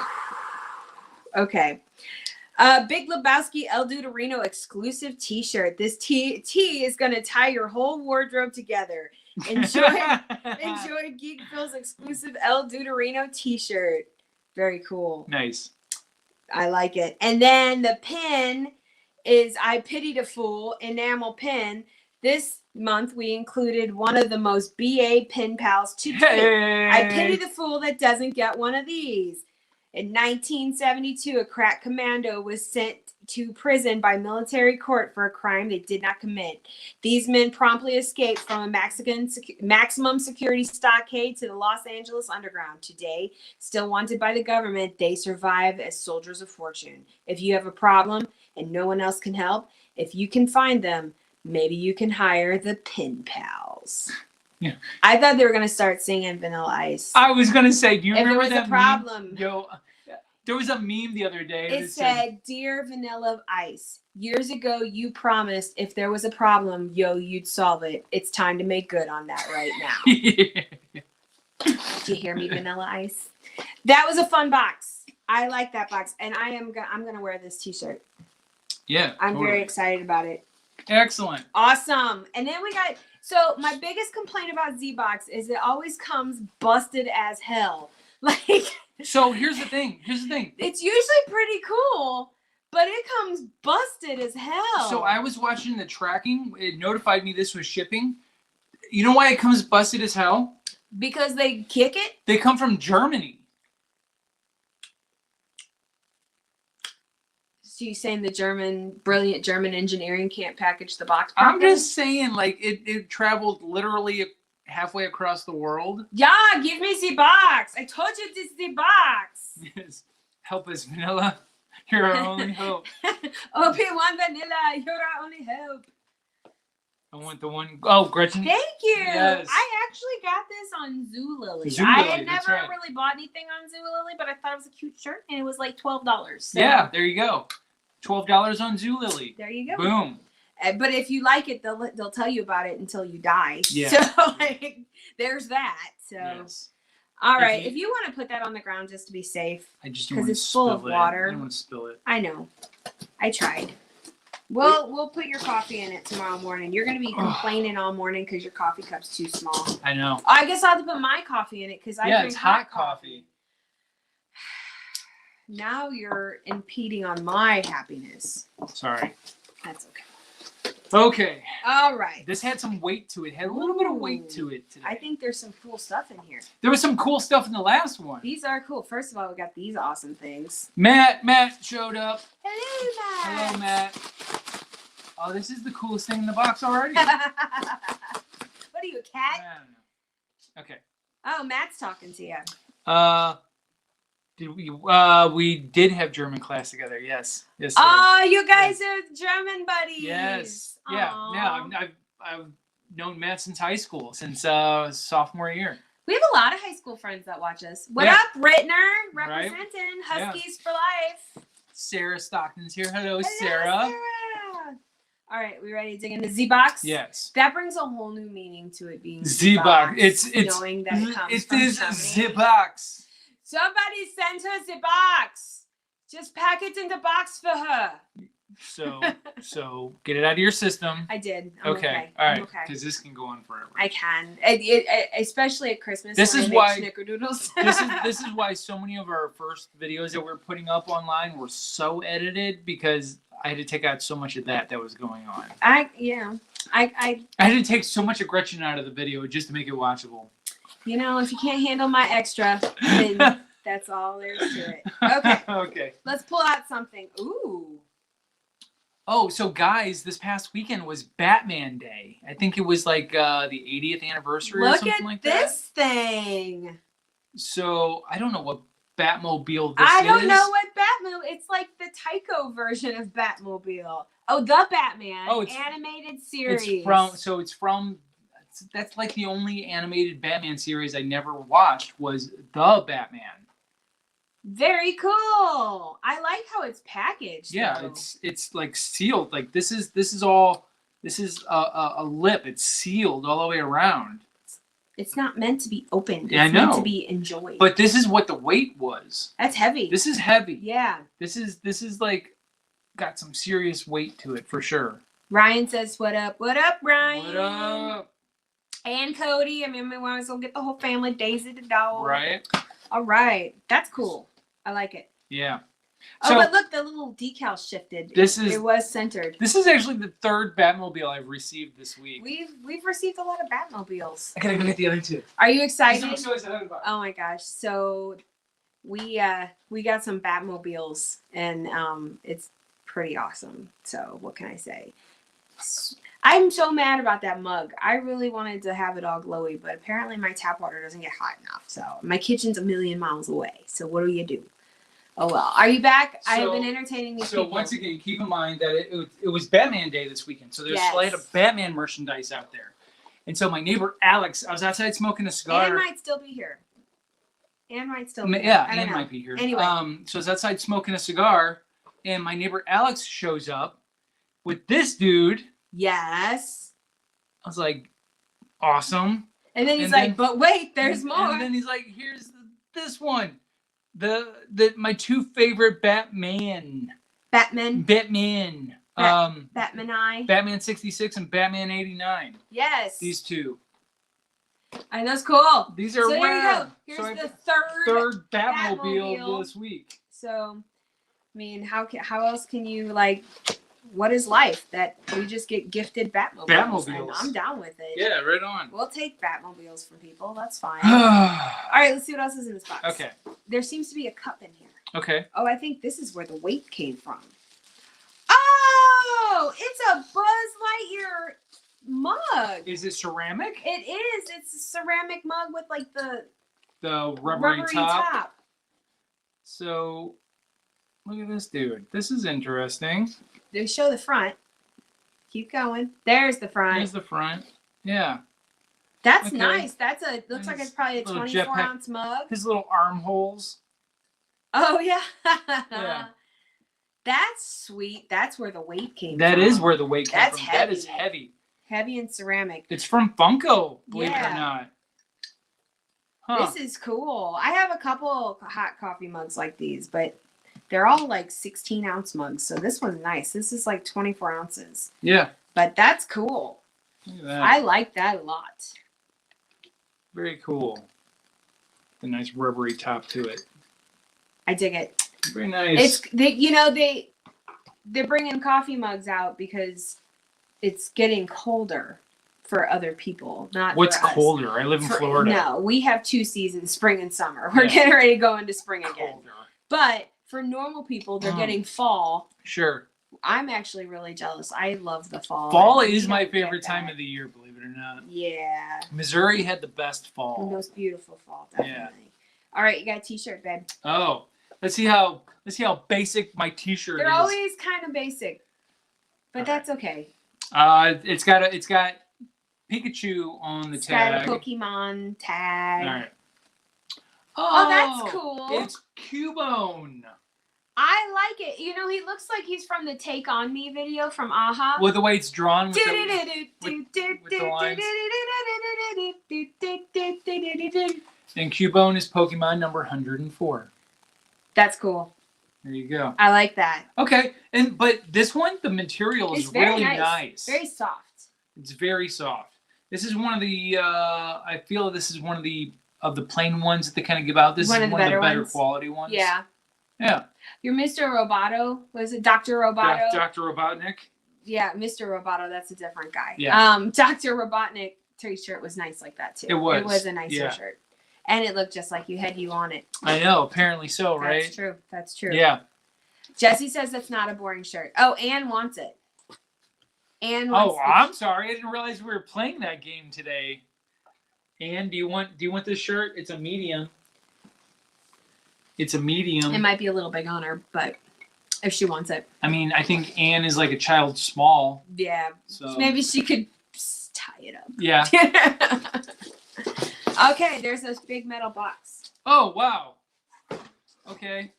Okay. Big Lebowski El Deuterino exclusive t-shirt. This tee is going to tie your whole wardrobe together. Enjoy Geek Fuel's exclusive El Deuterino t-shirt. Very cool. Nice. I like it. And then the pin is I Pity the Fool enamel pin. This month we included one of the most BA pin pals to date. I pity the fool that doesn't get one of these. In 1972, a crack commando was sent to prison by military court for a crime they did not commit. These men promptly escaped from a maximum security stockade to the Los Angeles underground. Today, still wanted by the government, they survive as soldiers of fortune. If you have a problem and no one else can help, if you can find them, maybe you can hire the Pin Pals. Yeah. I thought they were going to start singing Vanilla Ice. I was going to say, do you remember that If there was a problem. Meme? Yo, there was a meme the other day. It said, Dear Vanilla Ice, years ago you promised if there was a problem, you'd solve it. It's time to make good on that right now. Do you hear me, Vanilla Ice? That was a fun box. I like that box. And I'm going to wear this t-shirt. Yeah. I'm very excited about it. Excellent. Awesome. And then we got... So my biggest complaint about Z-Box is it always comes busted as hell. Like... So here's the thing. It's usually pretty cool, but it comes busted as hell. So I was watching the tracking. It notified me this was shipping. You know why it comes busted as hell? Because they kick it? They come from Germany. So you saying the brilliant German engineering can't package the box properly? I'm just saying, like, it traveled literally halfway across the world. Yeah, give me the box. I told you this is the box. Yes. Help us, Vanilla. You're our only hope. OP1 Vanilla, you're our only hope. I want the one. Oh, Gretchen. Thank you. Yes. I actually got this on Zulily. Zulily, I had that's never right. really bought anything on Zulily, but I thought it was a cute shirt, and it was like $12. So Yeah, there you go. $12 on Zulily. there you go. Boom. But if you like it, they'll tell you about it until you die. Yeah. So like, there's that. So Yes. all right, if you want to put that on the ground just to be safe, I just don't want because it's full of water. I don't want to spill it. I know. I tried. We'll put your coffee in it tomorrow morning. You're gonna be complaining all morning because your coffee cup's too small. I know. I guess I'll have to put my coffee in it because I drink it's hot coffee. Now you're impeding on my happiness. Sorry. That's okay. Okay. All right. This had some weight to it. Had a little bit of weight to it today. I think there's some cool stuff in here. There was some cool stuff in the last one. These are cool. First of all, we got these awesome things. Matt showed up. Hello, Matt. Hello, Matt. Oh, this is the coolest thing in the box already. What are you, a cat? I don't know. Okay. Oh, Matt's talking to you. We did have German class together. Yes. Yes. Sir. Oh, you guys are German buddies. Yes. Aww. Yeah. I've known Matt since high school, since sophomore year. We have a lot of high school friends that watch us. What up, Rittner? Representing Huskies for life. Sarah Stockton's here. Hello, Hello, Sarah. All right, we ready to dig into Z-Box? Yes. That brings a whole new meaning to it being Z-Box. It's knowing that it comes it from is Germany. Z-Box. Somebody send her the box. Just pack it in the box for her. So get it out of your system. I did. Okay. All right. Because this can go on forever. I can. Especially at Christmas. This is why snickerdoodles. this is why so many of our first videos that we're putting up online were so edited, because I had to take out so much of that was going on. I had to take so much of Gretchen out of the video just to make it watchable. You know, if you can't handle my extra, then that's all there is to it. Okay. Okay. Let's pull out something. Ooh. Oh, so guys, this past weekend was Batman Day. I think it was like the 80th anniversary or something like that. Look at this thing. So I don't know what Batmobile this is. I don't know what Batmobile. It's like the Tyco version of Batmobile. Oh, the Batman animated series. It's from. That's like the only animated Batman series I never watched was the Batman. Very cool. I like how it's packaged. Yeah, though. It's like sealed. Like this is a lip. It's sealed all the way around. It's not meant to be opened. It's I know. Meant to be enjoyed. But this is what the weight was. That's heavy. This is heavy. Yeah. This is like got some serious weight to it for sure. Ryan says, "What up? What up, Ryan? What up?" And Cody. I mean, we might as well get the whole family. Daisy the dog. Right. All right. That's cool. I like it. Yeah. So, but look, the little decal shifted. It was centered. This is actually the third Batmobile I've received this week. We've received a lot of Batmobiles. I gotta go get the other two. Are you excited? I'm so excited about it. Oh my gosh! So we got some Batmobiles, and it's pretty awesome. So what can I say? I'm so mad about that mug. I really wanted to have it all glowy, but apparently my tap water doesn't get hot enough. So my kitchen's a million miles away. So what do you do? Oh well. Are you back? I have been entertaining these people. So once again, keep in mind that it was Batman Day this weekend. So there's a lot of Batman merchandise out there. And so my neighbor Alex, I was outside smoking a cigar. Anne might still be here. Anne might still be here. Yeah, Anne might be here. Anyway. So I was outside smoking a cigar, and my neighbor Alex shows up with this dude. Yes. I was like, awesome. And then he's like, but wait, there's more. And then he's like, here's this one. My two favorite Batman. Batman. Batman 66 and Batman 89. Yes. These two. And that's cool. These are rare. Here's the third Batmobile this week. So, I mean, how else can you like? What is life that we just get gifted Batmobiles? And I'm down with it. Yeah, right on. We'll take Batmobiles from people. That's fine. All right, let's see what else is in this box. Okay. There seems to be a cup in here. Okay. Oh, I think this is where the weight came from. Oh, it's a Buzz Lightyear mug. Is it ceramic? It is. It's a ceramic mug with like the rubbery top. So, look at this dude. This is interesting. They show the front. Keep going. There's the front. There's the front. Yeah. That's nice. Looks like it's probably a 24-ounce mug. His little armholes. Oh, yeah. Yeah. That's sweet. That's where the weight came from. That is where the weight came from. Heavy. That is heavy. Heavy and ceramic. It's from Funko, believe it or not. Huh. This is cool. I have a couple hot coffee mugs like these, but they're all like 16-ounce mugs. So this one's nice. This is like 24 ounces. Yeah. But that's cool. Look at that. I like that a lot. Very cool. The nice rubbery top to it. I dig it. Very nice. They're bringing coffee mugs out because it's getting colder for other people, not What's for us. Colder? I live in Florida. No, we have 2 seasons, spring and summer. We're getting ready to go into spring again. Colder. But for normal people, they're getting fall. Sure. I'm actually really jealous. I love the fall. Fall is my favorite time of the year, believe it or not. Yeah. Missouri had the best fall. The most beautiful fall, definitely. Yeah. All right, you got a t-shirt, babe. Oh. Let's see how basic my t-shirt is. They're always kind of basic. But that's okay. It's got Pikachu on the tag. It's got a Pokemon tag. All right. Oh, that's cool. It's Cubone. I like it. You know, he looks like he's from the Take On Me video from AHA. With the way it's drawn with the lines. And Cubone is Pokemon number 104. That's cool. There you go. I like that. Okay, but this one, the material is really nice. Very soft. It's very soft. This is one of the. I feel this is one of the plain ones that they kind of give out. This is one of the better quality ones. Yeah. Yeah. Your Mr. Roboto, was it Dr. Roboto? Dr. Robotnik. Yeah, Mr. Roboto, that's a different guy. Yeah. Dr. Robotnik t-shirt was nice like that too. It was. It was a nicer shirt. And it looked just like you had you on it. I know, apparently so, right? That's true. That's true. Yeah. Jesse says that's not a boring shirt. Oh, Anne wants it. Anne wants I'm sorry. I didn't realize we were playing that game today. Anne, do you want this shirt? It's a medium. It's a medium. It might be a little big on her, but if she wants it. I mean, I think Anne is like a child small. Yeah. So maybe she could tie it up. Yeah. Okay, there's this big metal box. Oh, wow. Okay.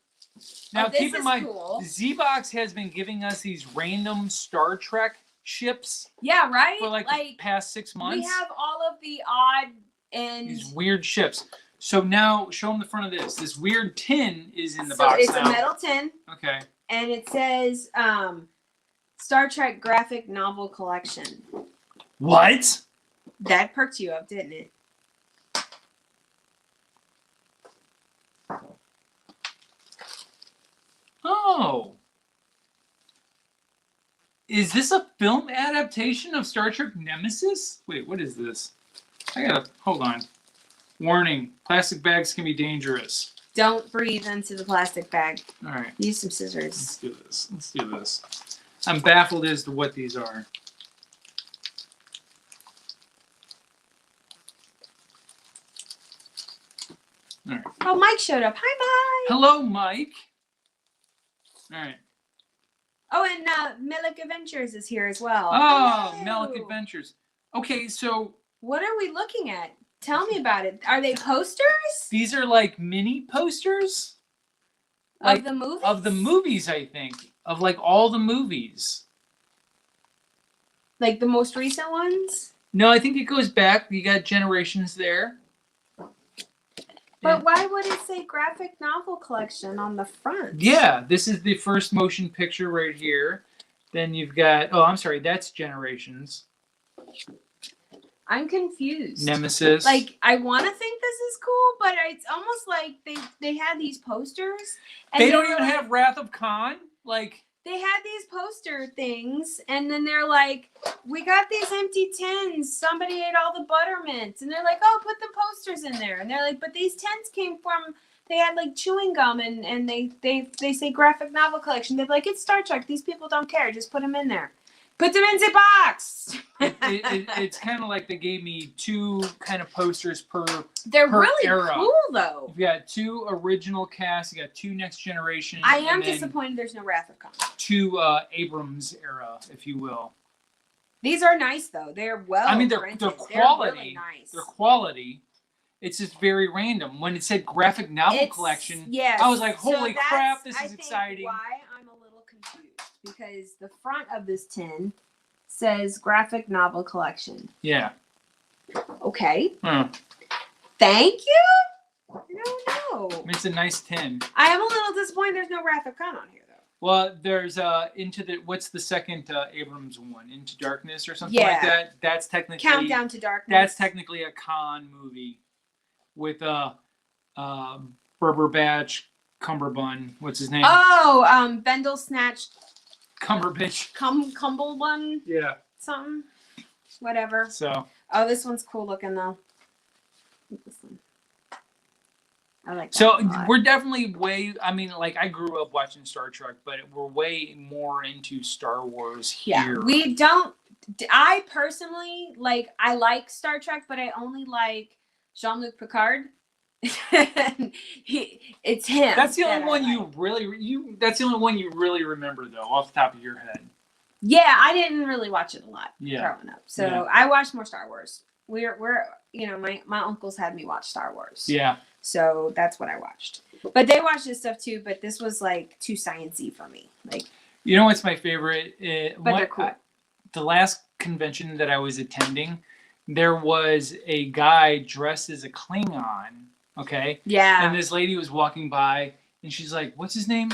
Now, keep in mind, cool. Z-Box has been giving us these random Star Trek ships. Yeah, right? For like the past 6 months. We have all of the odd and... these weird ships. So now, show them the front of this. This weird tin is in the box now. So it's a metal tin. Okay. And it says Star Trek Graphic Novel Collection. What? That perked you up, didn't it? Oh. Is this a film adaptation of Star Trek Nemesis? Wait, what is this? Hold on. Warning, plastic bags can be dangerous. Don't breathe into the plastic bag. All right. Use some scissors. Let's do this. I'm baffled as to what these are. All right. Oh, Mike showed up. Hi, Mike. Hello, Mike. All right. Oh, and Melik Adventures is here as well. Oh, Melik Adventures. Okay, so... what are we looking at? Tell me about it. Are they posters? These are like mini posters. Of the movies? Of the movies, I think. Of like all the movies. Like the most recent ones? No, I think it goes back. You got Generations there. But why would it say graphic novel collection on the front? Yeah, this is the first motion picture right here. Then you've got, oh, I'm sorry, that's Generations. I'm confused. Nemesis. Like, I want to think this is cool, but it's almost like they had these posters. And they don't even have Wrath of Khan? Like... they had these poster things, and then they're like, we got these empty tins. Somebody ate all the buttermints. And they're like, oh, put the posters in there. And they're like, but these tins came from, they had like chewing gum, and they say graphic novel collection. They're like, it's Star Trek. These people don't care. Just put them in there. Put them in the box. It's kind of like they gave me two kind of posters per They're per really era. cool, though. You've got two original casts. You got two Next Generation. I am disappointed there's no Wrath of Khan. Two Abrams era, if you will. These are nice, though. They're well I mean, they're printed. quality. They're really nice. They're quality. It's just very random. When it said graphic novel collection, yes. I was like, holy so crap, this is I exciting. think why I'm a little confused. Because the front of this tin says graphic novel collection. Yeah. Okay. Hmm. Thank you? No. It's a nice tin. I am a little disappointed there's no Wrath of Khan on here, though. Well, there's what's the second Abrams one? Into Darkness or something like that? That's technically... Countdown to Darkness. That's technically a Khan movie with Berbatch Cumberbun. What's his name? Oh, Bendel Snatch. Cumberbitch. Cumblebun. Yeah. Something. Whatever. So. Oh, this one's cool looking, though. This one. I like that. So we're definitely I mean, like, I grew up watching Star Trek, but we're way more into Star Wars here. Yeah, we don't. I personally I like Star Trek, but I only like Jean-Luc Picard. It's him. That's the only one That's the only one you really remember, though, off the top of your head. Yeah, I didn't really watch it a lot growing up, so I watched more Star Wars. We're my uncles had me watch Star Wars. Yeah. So that's what I watched. But they watched this stuff too. But this was too sciencey for me. You know what's my favorite? But they're cool. The last convention that I was attending, there was a guy dressed as a Klingon Okay. Yeah. And this lady was walking by, and she's like, "What's his name?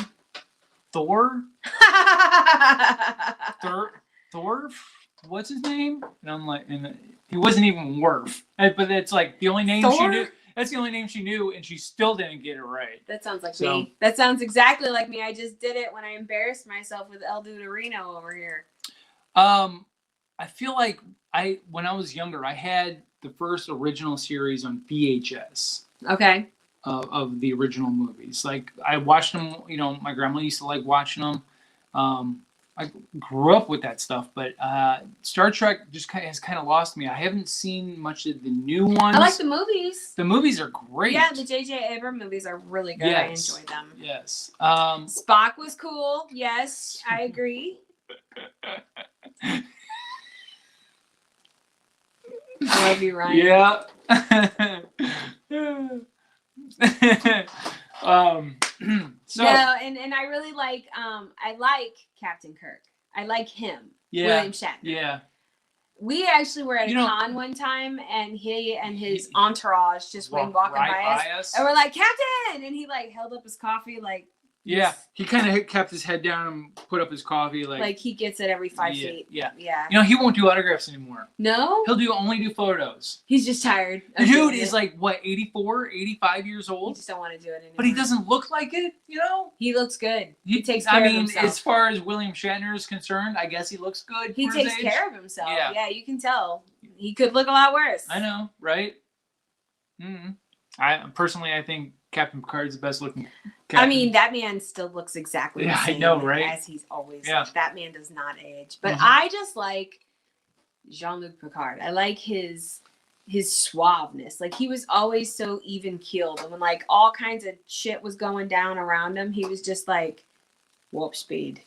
Thor? Thor? What's his name?" And I'm like, and he wasn't even Worf. But it's like the only name she knew. That's the only name she knew, and she still didn't get it right. That sounds like me. That sounds exactly like me. I just did it when I embarrassed myself with El Duderino over here. I feel like when I was younger, I had the first original series on VHS. Okay. Of the original movies. Like, I watched them, you know, my grandma used to like watching them. I grew up with that stuff, but Star Trek just has kind of lost me. I haven't seen much of the new ones. I like the movies. The movies are great. Yeah, the J.J. Abrams movies are really good. Yes. I enjoy them. Yes. Spock was cool. Yes, I agree. I love you, Ryan. Yeah. So no, and I really like I like Captain Kirk. I like him. Yeah. William Shatner. Yeah. We actually were at a con one time, and he and his entourage just went walking by us, and we're like, "Captain!" And he like held up his coffee, like. Yeah, he kind of kept his head down and put up his coffee, like he gets it every 5 feet. Yeah. Yeah. You know, he won't do autographs anymore. No? He'll only do photos. He's just tired. The dude is like, what, 84, 85 years old? He just don't want to do it anymore. But he doesn't look like it, you know? He looks good. He takes care of himself. As far as William Shatner is concerned, I guess he looks good. He takes care of himself. Yeah, you can tell. He could look a lot worse. I know, right? Mm-hmm. I think Captain Picard's the best looking captain. I mean, that man still looks exactly the same. I know, right? As he's always. Yeah. That man does not age. But I just like Jean-Luc Picard. I like his suaveness. Like, he was always so even keeled, and when like all kinds of shit was going down around him, he was just like, warp speed.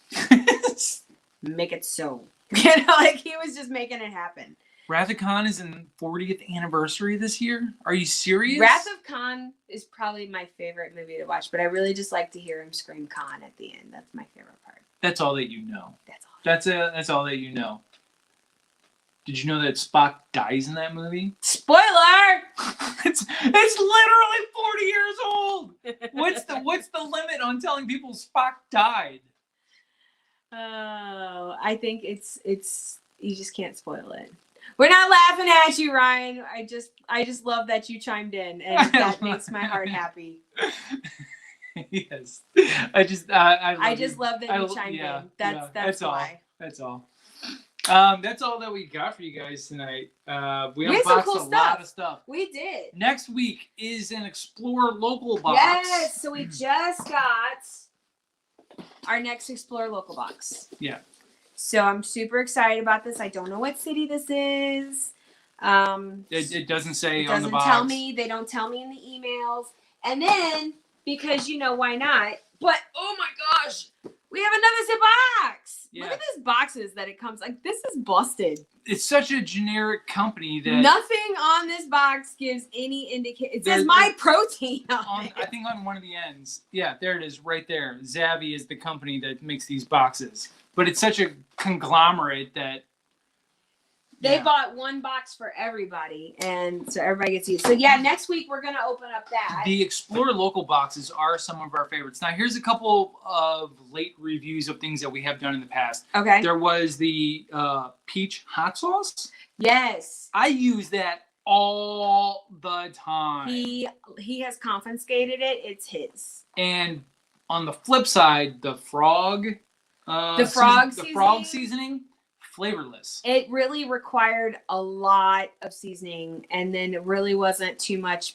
Make it so. You know, like, he was just making it happen. Wrath of Khan is in 40th anniversary this year? Are you serious? Wrath of Khan is probably my favorite movie to watch, but I really just like to hear him scream Khan at the end. That's my favorite part. That's all that you know. That's all. That's all that you know. Did you know that Spock dies in that movie? Spoiler! It's literally 40 years old. What's the limit on telling people Spock died? Oh, I think it's you just can't spoil it. We're not laughing at you, Ryan. I just love that you chimed in, and that makes my heart happy. Yes, I just love that you chimed in. That's why. That's all. That's all that we got for you guys tonight. We unboxed a lot of stuff. We did. Next week is an Explore Local box. Yes, so we just got our next Explore Local box. Yeah. So I'm super excited about this. I don't know what city this is. It doesn't say on the box. Tell me. They don't tell me in the emails. And then, because, you know, why not? But, oh my gosh, we have another zip box. Yeah. Look at these boxes that it comes. Like, this is busted. It's such a generic company that... Nothing on this box gives any indication. It says My Protein on it. I think on one of the ends. Yeah, there it is right there. Zavvi is the company that makes these boxes. But it's such a conglomerate that... They bought one box for everybody, and so everybody gets to use. So yeah, next week we're going to open up that. The Explore Local boxes are some of our favorites. Now, here's a couple of late reviews of things that we have done in the past. Okay. There was the peach hot sauce. Yes. I use that all the time. He has confiscated it. It's his. And on the flip side, the frog... the frog seasoning, flavorless. It really required a lot of seasoning, and then it really wasn't too much.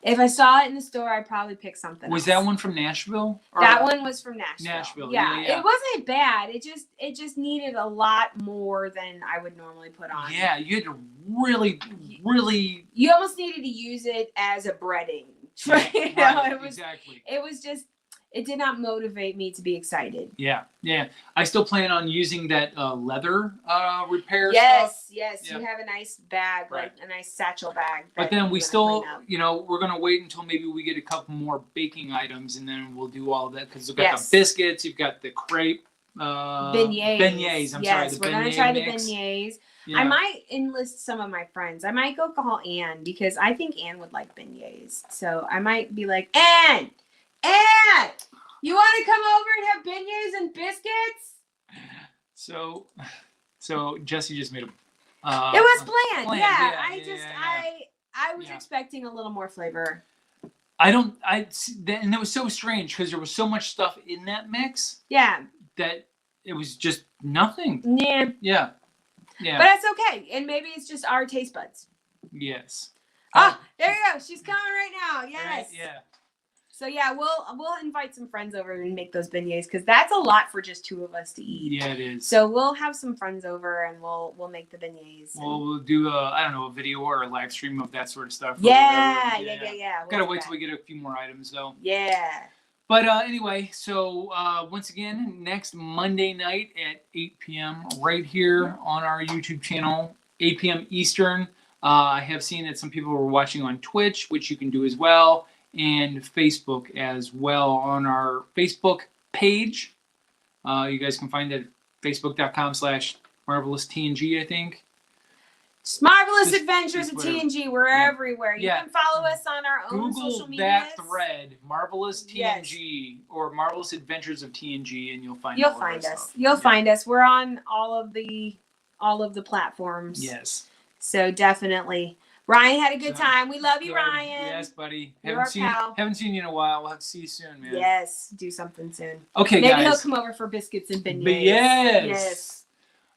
If I saw it in the store, I'd probably pick something Was else. that one from Nashville? That one was from Nashville. Nashville, yeah. Yeah. It wasn't bad. It just needed a lot more than I would normally put on. Yeah, you had to really... You almost needed to use it as a breading. Right, you know, exactly. It was just... It did not motivate me to be excited. Yeah. I still plan on using that leather repair stuff. Yes. Yeah. You have a nice bag, like a nice satchel bag. But then we still, we're going to wait until maybe we get a couple more baking items, and then we'll do all of that, because we've got the biscuits, you've got the crepe beignets. Beignets. I'm sorry. We're gonna try the beignets. Yeah. I might enlist some of my friends. I might go call Anne because I think Anne would like beignets. So I might be like, Anne, you want to come over and have beignets and biscuits? So Jesse just made a. It was bland. Yeah. I was expecting a little more flavor. And it was so strange because there was so much stuff in that mix. Yeah. That it was just nothing. Yeah. Yeah. Yeah. But that's okay. And maybe it's just our taste buds. Yes. Oh, there you go. She's coming right now. Yes. Right, yeah. So yeah, we'll invite some friends over and make those beignets because that's a lot for just 2 of us to eat. Yeah, it is. So we'll have some friends over and we'll make the beignets. We'll do a video or a live stream of that sort of stuff. Yeah. Gotta wait till we get a few more items though. Yeah. But anyway, so once again, next Monday night at 8 p.m. right here on our YouTube channel, 8 p.m. Eastern. I have seen that some people were watching on Twitch, which you can do as well, and Facebook as well on our Facebook page. You guys can find it at facebook.com/marveloustng, I think. Marvelous Adventures of TNG. We're everywhere. You can follow us on our own social media. Google that thread, Marvelous TNG, or Marvelous Adventures of TNG, and you'll find us. You'll find us. We're on all of the platforms. Yes. So definitely. Ryan had a good time. We love you, Ryan. Yes, buddy. Haven't seen you in a while. We'll have to see you soon, man. Yes. Do something soon. Okay, Maybe guys. he'll come over for biscuits and beignets. Yes.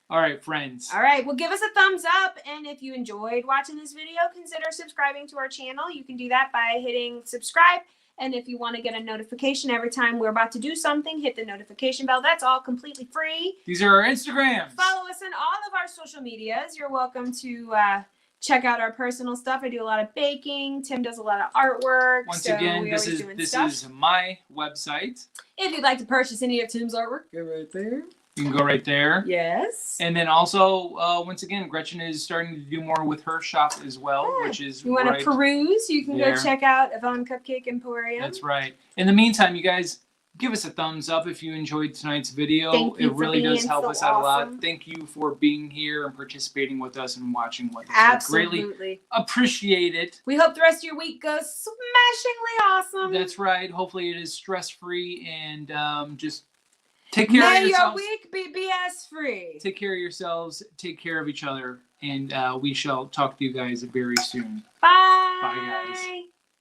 All right, friends. All right. Well, give us a thumbs up. And if you enjoyed watching this video, consider subscribing to our channel. You can do that by hitting subscribe. And if you want to get a notification every time we're about to do something, hit the notification bell. That's all completely free. These are our Instagrams. Follow us on all of our social medias. You're welcome to check out our personal stuff. I do a lot of baking. Tim does a lot of artwork. Once again, this is my website. If you'd like to purchase any of Tim's artwork, go right there. You can go right there. Yes. And then also, once again, Gretchen is starting to do more with her shop as well, which is you want to peruse, you can go check out Yvonne Cupcake Emporium. That's right. In the meantime, you guys, give us a thumbs up if you enjoyed tonight's video. It really does help us out a lot. Thank you for being here and participating with us and watching with us. Absolutely. We greatly appreciate it. We hope the rest of your week goes smashingly awesome. That's right. Hopefully it is stress-free and just take care of yourselves. May your week be BS-free. Take care of yourselves. Take care of each other. And we shall talk to you guys very soon. Bye. Bye, guys.